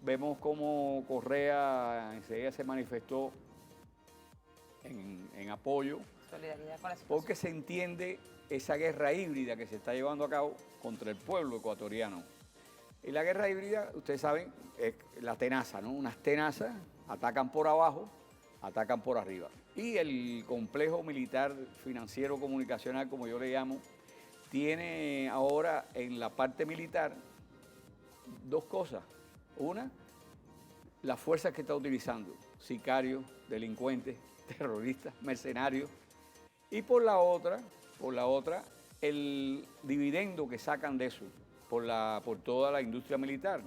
vemos cómo Correa enseguida se manifestó en apoyo, Solidaridad con la situación. porque se entiende esa guerra híbrida que se está llevando a cabo contra el pueblo ecuatoriano. Y la guerra híbrida, ustedes saben, es la tenaza, ¿no? Unas tenazas atacan por abajo, atacan por arriba. Y el complejo militar, financiero, comunicacional, como yo le llamo, tiene ahora en la parte militar dos cosas. Una, las fuerzas que está utilizando, sicarios, delincuentes, terroristas, mercenarios. Y por la otra, el dividendo que sacan de eso, por toda la industria militar.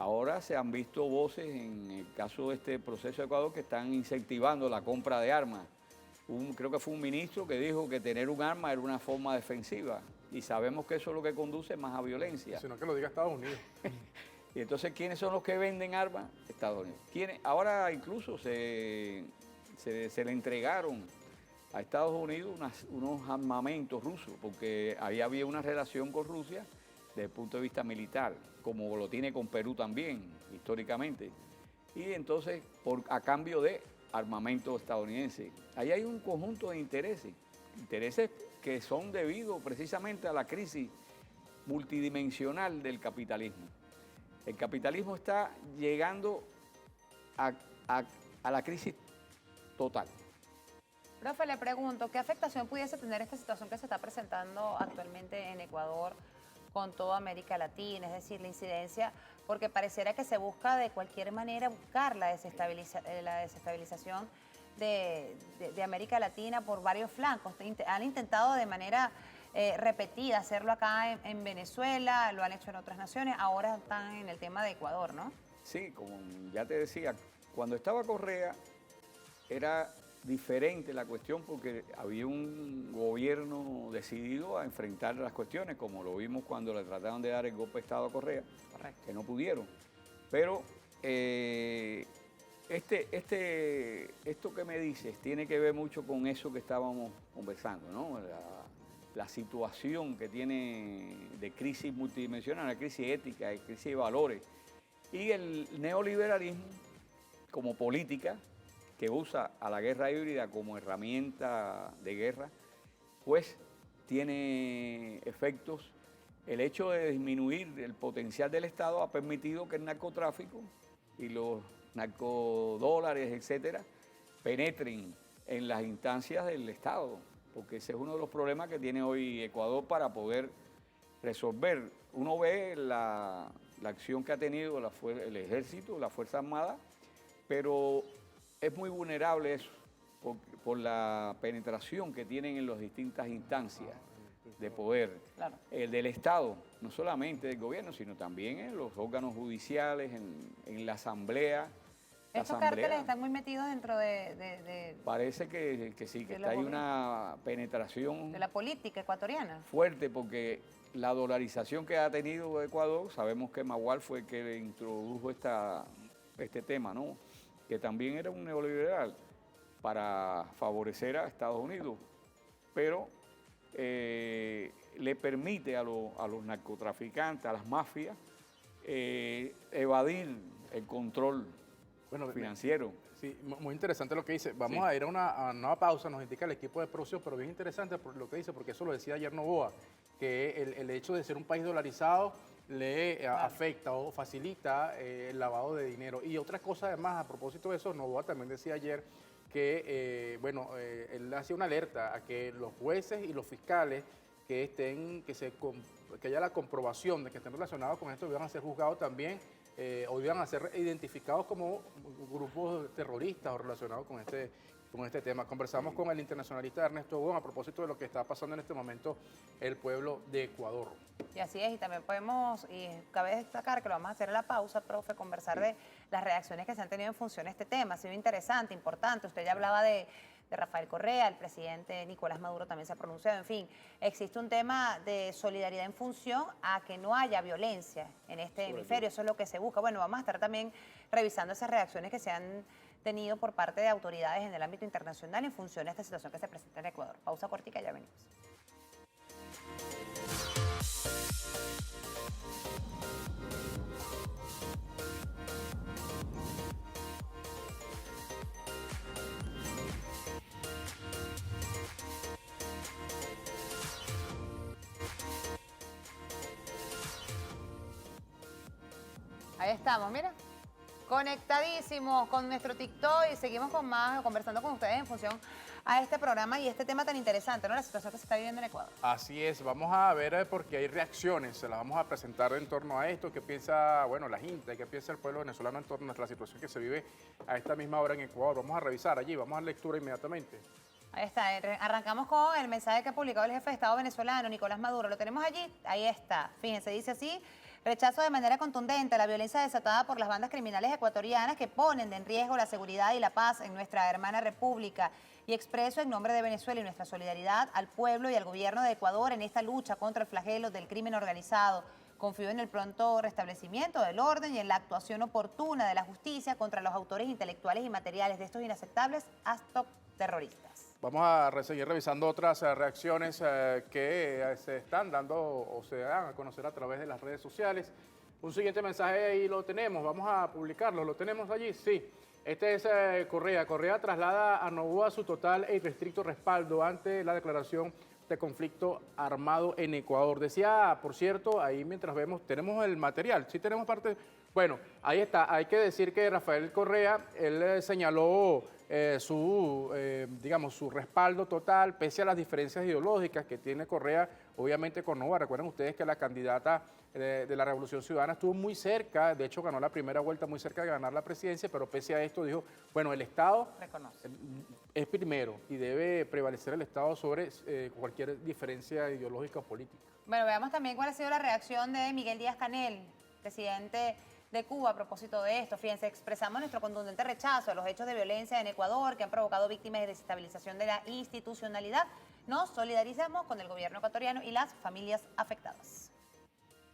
Ahora se han visto voces en el caso de este proceso de Ecuador que están incentivando la compra de armas. Creo que fue un ministro que dijo que tener un arma era una forma defensiva y sabemos que eso es lo que conduce más a violencia. Sino que lo diga Estados Unidos. Y entonces, ¿quiénes son los que venden armas? Estados Unidos. Ahora incluso se le entregaron a Estados Unidos unos armamentos rusos, porque ahí había una relación con Rusia desde el punto de vista militar, como lo tiene con Perú también, históricamente. Y entonces, a cambio de armamento estadounidense. Ahí hay un conjunto de intereses que son debidos precisamente a la crisis multidimensional del capitalismo. El capitalismo está llegando a la crisis total. Profe, le pregunto, ¿qué afectación pudiese tener esta situación que se está presentando actualmente en Ecuador con toda América Latina? Es decir, la incidencia, porque pareciera que se busca de cualquier manera buscar la desestabilización de América Latina por varios flancos. Han intentado de manera repetida hacerlo acá en Venezuela, lo han hecho en otras naciones, ahora están en el tema de Ecuador, ¿no? Sí, como ya te decía, cuando estaba Correa era diferente la cuestión porque había un gobierno decidido a enfrentar las cuestiones, como lo vimos cuando le trataron de dar el golpe de Estado a Correa, correcto, que no pudieron. Pero esto que me dices tiene que ver mucho con eso que estábamos conversando, ¿no? La situación que tiene de crisis multidimensional, una crisis ética, de crisis de valores, y el neoliberalismo como política que usa a la guerra híbrida como herramienta de guerra, pues tiene efectos. El hecho de disminuir el potencial del Estado ha permitido que el narcotráfico y los narcodólares, etcétera, penetren en las instancias del Estado, porque ese es uno de los problemas que tiene hoy Ecuador para poder resolver. Uno ve la acción que ha tenido el ejército, la Fuerza Armada, pero es muy vulnerable eso por la penetración que tienen en las distintas instancias de poder. Claro. El del Estado, no solamente del gobierno, sino también en los órganos judiciales, en la asamblea. ¿Estos cárteles están muy metidos dentro de Parece que sí, que hay una penetración... de la política ecuatoriana. Fuerte, porque la dolarización que ha tenido Ecuador, sabemos que Magual fue el que introdujo este tema, ¿no? Que también era un neoliberal para favorecer a Estados Unidos, pero le permite a los narcotraficantes, a las mafias, evadir el control financiero. Sí, muy interesante lo que dice. Vamos a ir a una pausa, nos indica el equipo de producción, pero bien interesante lo que dice, porque eso lo decía ayer Novoa, que el hecho de ser un país dolarizado le afecta o facilita el lavado de dinero. Y otra cosa además, a propósito de eso, Novoa también decía ayer que, él hacía una alerta a que los jueces y los fiscales que haya la comprobación de que estén relacionados con esto, iban a ser juzgados también o iban a ser identificados como grupos terroristas o relacionados con este tema. Conversamos con el internacionalista Ernesto Bon a propósito de lo que está pasando en este momento el pueblo de Ecuador. Y así es, y también podemos, y cabe destacar que lo vamos a hacer en la pausa, profe, conversar de las reacciones que se han tenido en función a este tema. Ha sido interesante, importante. Usted ya hablaba de Rafael Correa, el presidente Nicolás Maduro también se ha pronunciado. En fin, existe un tema de solidaridad en función a que no haya violencia en este hemisferio. Eso es lo que se busca. Bueno, vamos a estar también revisando esas reacciones que se han tenido por parte de autoridades en el ámbito internacional en función a esta situación que se presenta en Ecuador. Pausa cortica, ya venimos. Ahí estamos, mira. Conectadísimos con nuestro TikTok y seguimos conversando con ustedes en función a este programa y este tema tan interesante, ¿no? La situación que se está viviendo en Ecuador. Así es, vamos a ver porque hay reacciones, se las vamos a presentar en torno a esto, qué piensa, la gente, qué piensa el pueblo venezolano en torno a la situación que se vive a esta misma hora en Ecuador. Vamos a revisar allí, vamos a dar lectura inmediatamente. Ahí está, arrancamos con el mensaje que ha publicado el jefe de Estado venezolano, Nicolás Maduro. ¿Lo tenemos allí? Ahí está. Fíjense, dice así: Rechazo de manera contundente la violencia desatada por las bandas criminales ecuatorianas que ponen en riesgo la seguridad y la paz en nuestra hermana república. Y expreso en nombre de Venezuela y nuestra solidaridad al pueblo y al gobierno de Ecuador en esta lucha contra el flagelo del crimen organizado. Confío en el pronto restablecimiento del orden y en la actuación oportuna de la justicia contra los autores intelectuales y materiales de estos inaceptables actos terroristas. Vamos a seguir revisando otras reacciones que se están dando o se dan a conocer a través de las redes sociales. Un siguiente mensaje ahí lo tenemos, vamos a publicarlo, ¿lo tenemos allí? Sí. Este es Correa. Correa traslada a Noboa su total e irrestricto respaldo ante la declaración de conflicto armado en Ecuador. Decía, por cierto, ahí mientras vemos, tenemos el material, sí tenemos parte. Bueno, ahí está. Hay que decir que Rafael Correa, él señaló digamos, su respaldo total, pese a las diferencias ideológicas que tiene Correa, obviamente con Noboa. Recuerden ustedes que la candidata de la Revolución Ciudadana estuvo muy cerca, de hecho ganó la primera vuelta muy cerca de ganar la presidencia, pero pese a esto dijo, bueno, el Estado es primero y debe prevalecer el Estado sobre cualquier diferencia ideológica o política. Bueno, veamos también cuál ha sido la reacción de Miguel Díaz-Canel, presidente de Cuba, a propósito de esto. Fíjense, expresamos nuestro contundente rechazo a los hechos de violencia en Ecuador que han provocado víctimas de desestabilización de la institucionalidad. Nos solidarizamos con el gobierno ecuatoriano y las familias afectadas.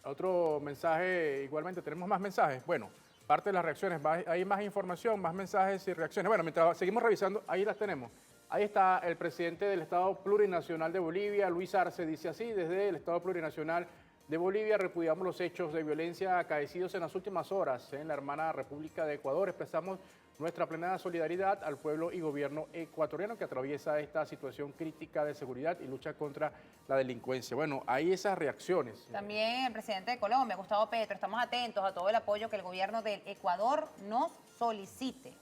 Otro mensaje, igualmente tenemos más mensajes. Bueno, parte de las reacciones, hay más información, más mensajes y reacciones. Bueno, mientras seguimos revisando, ahí las tenemos. Ahí está el presidente del Estado Plurinacional de Bolivia, Luis Arce, dice así: desde el Estado Plurinacional de Bolivia repudiamos los hechos de violencia acaecidos en las últimas horas en la hermana República de Ecuador. Expresamos nuestra plena solidaridad al pueblo y gobierno ecuatoriano que atraviesa esta situación crítica de seguridad y lucha contra la delincuencia. Bueno, hay esas reacciones. También el presidente de Colombia, Gustavo Petro, estamos atentos a todo el apoyo que el gobierno del Ecuador nos solicite.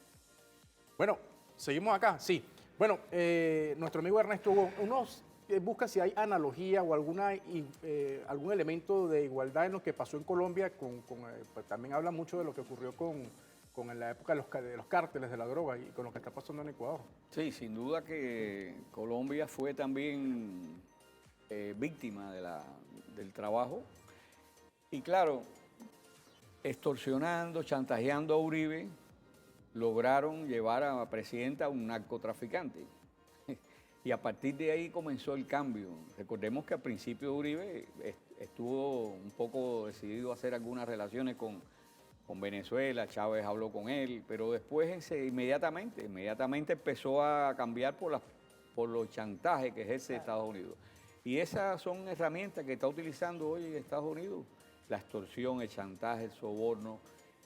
Bueno, seguimos acá, sí. Bueno, nuestro amigo Ernesto busca si hay analogía o algún elemento de igualdad en lo que pasó en Colombia. Pues también habla mucho de lo que ocurrió en la época de los cárteles de la droga y con lo que está pasando en Ecuador. Sí, sin duda que Colombia fue también víctima del trabajo. Y claro, extorsionando, chantajeando a Uribe, lograron llevar a la presidenta a un narcotraficante. Y a partir de ahí comenzó el cambio. Recordemos que al principio Uribe estuvo un poco decidido a hacer algunas relaciones con Venezuela, Chávez habló con él, pero después inmediatamente empezó a cambiar por los chantajes que ejerce Estados Unidos. Y esas son herramientas que está utilizando hoy Estados Unidos: la extorsión, el chantaje, el soborno.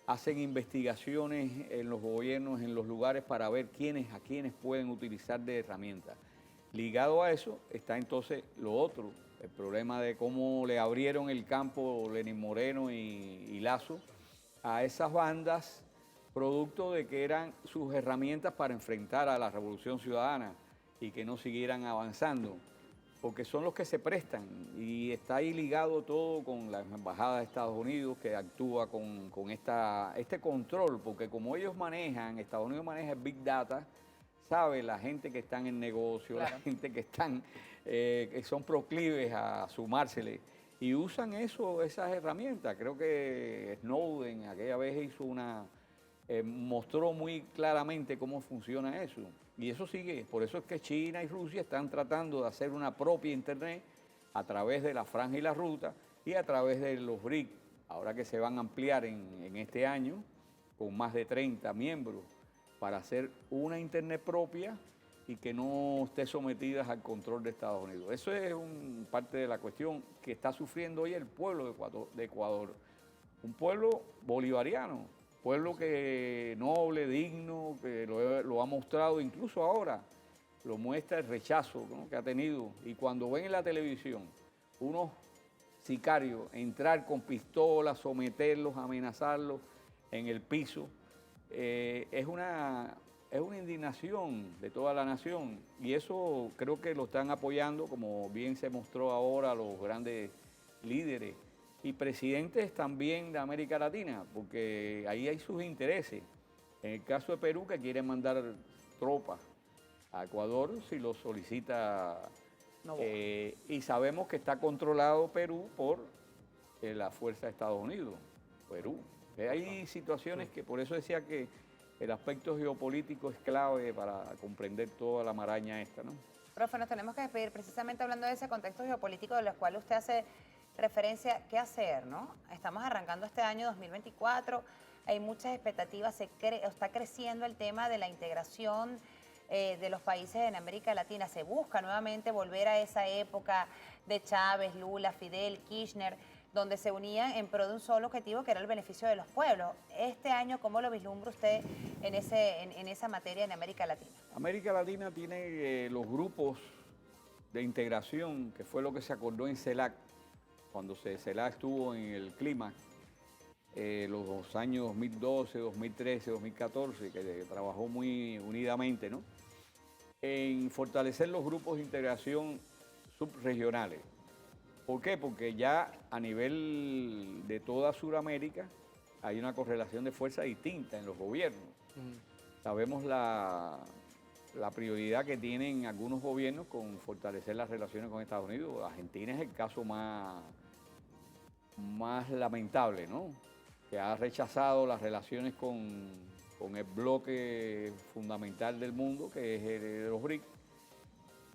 Hacen investigaciones en los gobiernos, en los lugares, para ver a quiénes pueden utilizar de herramientas. Ligado a eso está entonces lo otro, el problema de cómo le abrieron el campo Lenín Moreno y Lazo a esas bandas, producto de que eran sus herramientas para enfrentar a la Revolución Ciudadana y que no siguieran avanzando, porque son los que se prestan, y está ahí ligado todo con la Embajada de Estados Unidos, que actúa con este control, porque como ellos Estados Unidos maneja el Big Data, sabe la gente que están en negocio, claro, la gente que son proclives a sumársele, y usan esas herramientas. Creo que Snowden aquella vez mostró muy claramente cómo funciona eso. Y eso sigue. Por eso es que China y Rusia están tratando de hacer una propia Internet a través de la Franja y la Ruta y a través de los BRIC, ahora que se van a ampliar en este año con más de 30 miembros, para hacer una Internet propia y que no esté sometida al control de Estados Unidos. Eso es parte de la cuestión que está sufriendo hoy el pueblo de Ecuador. Un pueblo bolivariano, pueblo que noble, digno, que lo ha mostrado, incluso ahora lo muestra el rechazo, ¿no?, que ha tenido. Y cuando ven en la televisión unos sicarios entrar con pistolas, someterlos, amenazarlos en el piso, es una indignación de toda la nación, y eso creo que lo están apoyando, como bien se mostró ahora, los grandes líderes y presidentes también de América Latina, porque ahí hay sus intereses. En el caso de Perú, que quiere mandar tropas a Ecuador si lo solicita, y sabemos que está controlado Perú por la fuerza de Estados Unidos, Perú. Hay situaciones que, por eso decía que el aspecto geopolítico es clave para comprender toda la maraña esta, ¿no? Profe, nos tenemos que despedir precisamente hablando de ese contexto geopolítico del cual usted hace referencia. ¿Qué hacer, no? Estamos arrancando este año 2024, hay muchas expectativas, está creciendo el tema de la integración de los países en América Latina. Se busca nuevamente volver a esa época de Chávez, Lula, Fidel, Kirchner, donde se unían en pro de un solo objetivo, que era el beneficio de los pueblos. Este año, ¿cómo lo vislumbra usted en esa materia en América Latina? América Latina tiene los grupos de integración, que fue lo que se acordó en CELAC, cuando CELAC estuvo en el clima, los años 2012, 2013, 2014, que trabajó muy unidamente, ¿no?, en fortalecer los grupos de integración subregionales. ¿Por qué? Porque ya a nivel de toda Sudamérica hay una correlación de fuerza distinta en los gobiernos. Sabemos la prioridad que tienen algunos gobiernos con fortalecer las relaciones con Estados Unidos. Argentina es el caso más lamentable, ¿no?, que ha rechazado las relaciones con el bloque fundamental del mundo, que es el de los BRICS,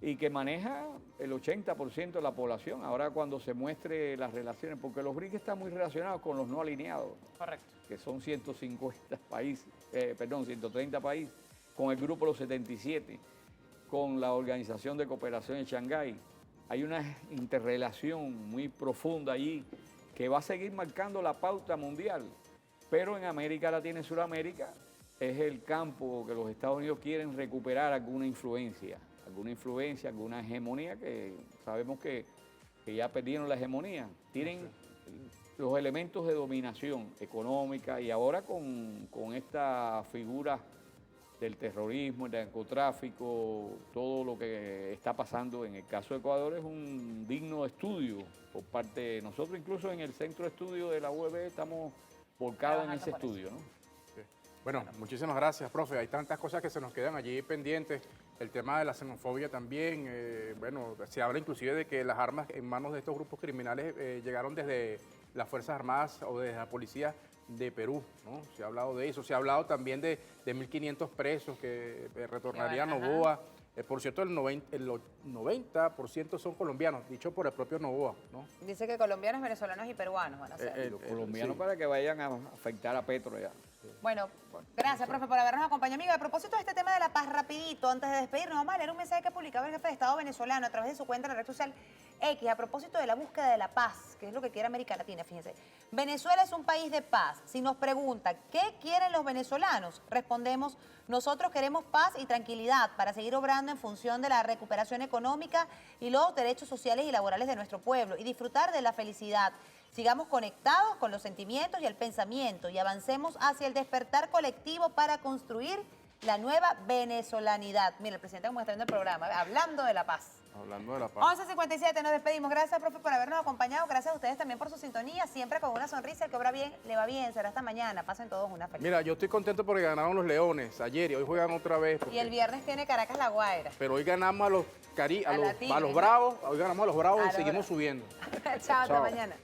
y que maneja el 80% de la población. Ahora cuando se muestre las relaciones, porque los BRICS están muy relacionados con los no alineados. Correcto. Que son 150 países, 130 países, con el grupo de los 77, con la Organización de Cooperación de Shanghái. Hay una interrelación muy profunda allí que va a seguir marcando la pauta mundial. Pero en América Latina y Sudamérica es el campo que los Estados Unidos quieren recuperar alguna influencia, alguna hegemonía, que sabemos que ya perdieron la hegemonía. Tienen los elementos de dominación económica, y ahora con esta figura del terrorismo, el narcotráfico, todo lo que está pasando en el caso de Ecuador es un digno estudio por parte de nosotros. Incluso en el centro de estudio de la UEB estamos volcados en ese estudio, ¿no? Bueno, muchísimas gracias, profe. Hay tantas cosas que se nos quedan allí pendientes. El tema de la xenofobia también. Bueno, se habla inclusive de que las armas en manos de estos grupos criminales llegaron desde las Fuerzas Armadas o desde la policía de Perú, ¿no? Se ha hablado de eso. Se ha hablado también de 1.500 presos que retornarían a Noboa. Por cierto, el 90% son colombianos, dicho por el propio Noboa, ¿no? Dice que colombianos, venezolanos y peruanos van a ser. Los colombianos sí, para que vayan a afectar a Petro ya. Bueno, gracias, profe, por habernos acompañado. Amiga, a propósito de este tema de la paz, rapidito, antes de despedirnos, vamos a leer un mensaje que ha publicado el jefe de Estado venezolano a través de su cuenta en la red social X, a propósito de la búsqueda de la paz, que es lo que quiere América Latina, fíjense. Venezuela es un país de paz. Si nos pregunta, ¿qué quieren los venezolanos? Respondemos, nosotros queremos paz y tranquilidad para seguir obrando en función de la recuperación económica y los derechos sociales y laborales de nuestro pueblo y disfrutar de la felicidad. Sigamos conectados con los sentimientos y el pensamiento y avancemos hacia el despertar colectivo para construir la nueva venezolanidad. Mira, el presidente como está viendo el programa, hablando de la paz. Hablando de la paz. 11:57, nos despedimos. Gracias, profe, por habernos acompañado. Gracias a ustedes también por su sintonía. Siempre con una sonrisa. El que obra bien, le va bien. Será hasta mañana. Pasen todos una feliz. Mira, yo estoy contento porque ganaron los Leones ayer y hoy juegan otra vez. Y el viernes tiene Caracas La Guaira. Pero hoy ganamos a los Tigres, Bravos. Hoy ganamos a los Bravos A y los seguimos Bravos. subiendo. Chao, hasta Chao. mañana.